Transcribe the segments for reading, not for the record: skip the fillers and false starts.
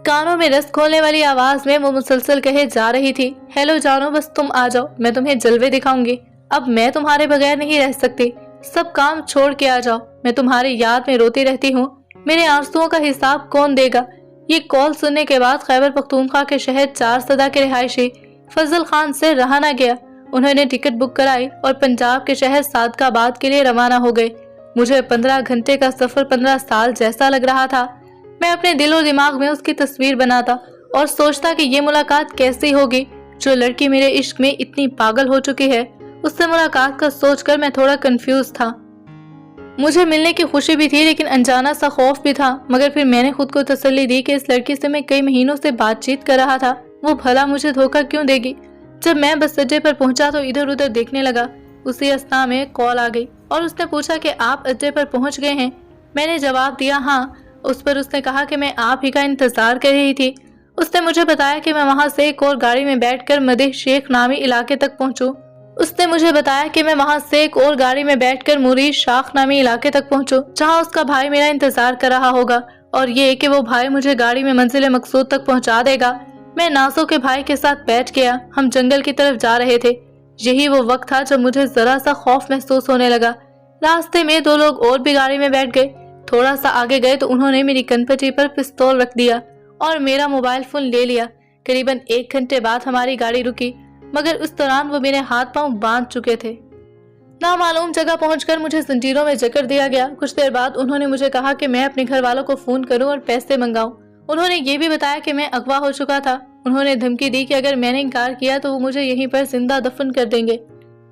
कानों में रस खोलने वाली आवाज में वो मुसलसल कहे जा रही थी, हेलो जानो, बस तुम आ जाओ, मैं तुम्हें जलवे दिखाऊंगी। अब मैं तुम्हारे बगैर नहीं रह सकती, सब काम छोड़ के आ जाओ। मैं तुम्हारी याद में रोती रहती हूँ, मेरे आंसुओं का हिसाब कौन देगा। ये कॉल सुनने के बाद खैबर पख्तूनख्वा के शहर चारसदा के रिहायशी फजल खान से रहा न गया। उन्होंने टिकट बुक कराई और पंजाब के शहर सादकाबाद के लिए रवाना हो गए। मुझे 15 घंटे का सफर 15 साल जैसा लग रहा था। मैं अपने दिल और दिमाग में उसकी तस्वीर बनाता और सोचता कि ये मुलाकात कैसी होगी। जो लड़की मेरे इश्क में इतनी पागल हो चुकी है, उससे मुलाकात का सोचकर मैं थोड़ा कंफ्यूज था। मुझे मिलने की खुशी भी थी, लेकिन अनजाना सा खौफ भी था। मगर फिर मैंने खुद को तसल्ली दी कि इस लड़की से मैं कई महीनों से बातचीत कर रहा था, वो भला मुझे धोखा क्यों देगी। जब मैं बस अड्डे पर पहुंचा तो इधर उधर देखने लगा। उसी अस्थना में कॉल आ गई और उसने पूछा कि आप अड्डे पर पहुंच गए हैं। मैंने जवाब दिया हाँ। उस पर उसने कहा कि मैं आप ही का इंतजार कर रही थी। उसने मुझे बताया कि मैं वहां से एक और गाड़ी में बैठकर मदीह शेख नामी इलाके तक पहुंचूं। मुरीद शाख नामी इलाके तक पहुंचूं, जहां उसका भाई मेरा इंतजार कर रहा होगा, और ये कि वो भाई मुझे गाड़ी में मंजिल मकसूद तक पहुंचा देगा। मैं नासो के भाई के साथ बैठ गया। हम जंगल की तरफ जा रहे थे। यही वो वक्त था जब मुझे जरा सा खौफ महसूस होने लगा। रास्ते में 2 लोग और भी गाड़ी में बैठ गए। थोड़ा सा आगे गए तो उन्होंने मेरी कनपटी पर पिस्तौल रख दिया और मेरा मोबाइल फोन ले लिया। करीबन 1 घंटे बाद हमारी गाड़ी रुकी, मगर उस दौरान वो मेरे हाथ पांव बांध चुके थे। नामालूम जगह पहुंचकर मुझे जंजीरों में जकड़ दिया गया। कुछ देर बाद उन्होंने मुझे कहा कि मैं अपने घर वालों को फोन करूं और पैसे मंगाऊं। उन्होंने ये भी बताया कि मैं अगवा हो चुका था। उन्होंने धमकी दी कि अगर मैंने इनकार किया तो वो मुझे यहीं पर जिंदा दफन कर देंगे।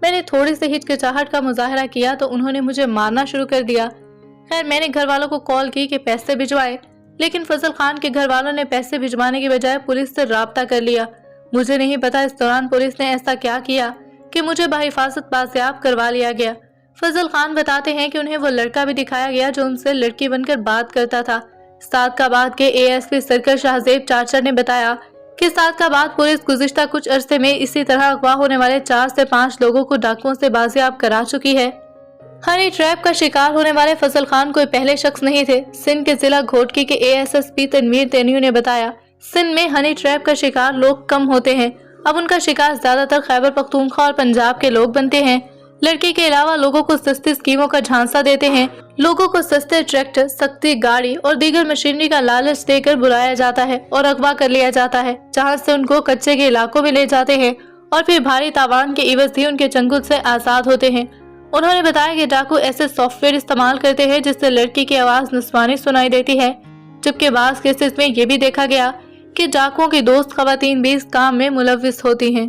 मैंने थोड़ी सी हिचकिचाहट का मुजाहरा किया तो उन्होंने मुझे मारना शुरू कर दिया। खैर, मैंने घर वालों को कॉल की कि पैसे भिजवाए, लेकिन फजल खान के घर वालों ने पैसे भिजवाने की बजाय पुलिस से राब्ता कर लिया। मुझे नहीं पता इस दौरान पुलिस ने ऐसा क्या किया कि मुझे बाहिफाजत बाजियाब करवा लिया गया। फजल खान बताते हैं कि उन्हें वो लड़का भी दिखाया गया जो उनसे लड़की बनकर बात करता था। सादकाबाद के एएसपी सरकर शाहजेब चाचर ने बताया कि सादकाबाद पुलिस गुज़िश्ता कुछ अरसे में इसी तरह अगवा होने वाले 4 से 5 लोगों को डाकुओं से बाजियाब करा चुकी है। हनी ट्रैप का शिकार होने वाले फजल खान कोई पहले शख्स नहीं थे। सिंध के जिला घोटकी के एएसएसपी तनवीर तेनियू ने बताया, सिंध में हनी ट्रैप का शिकार लोग कम होते हैं। अब उनका शिकार ज्यादातर खैबर पख्तूनख्वा और पंजाब के लोग बनते हैं। लड़की के अलावा लोगों को सस्ती स्कीमों का झांसा देते हैं। लोगों को सस्ते ट्रैक्टर, सस्ती गाड़ी और दीगर मशीनरी का लालच देकर बुलाया जाता है और अगवा कर लिया जाता है, जहां से उनको कच्चे के इलाकों में ले जाते हैं और फिर भारी तावान के इवज ही उनके चंगुल से आजाद होते हैं। उन्होंने बताया कि डाकू ऐसे सॉफ्टवेयर इस्तेमाल करते हैं जिससे लड़की की आवाज नस्वानी सुनाई देती है, जबकि बाज़ केसेस में ये भी देखा गया कि डाकुओं की दोस्त खवातीन भी इस काम में मुलव्विस होती हैं।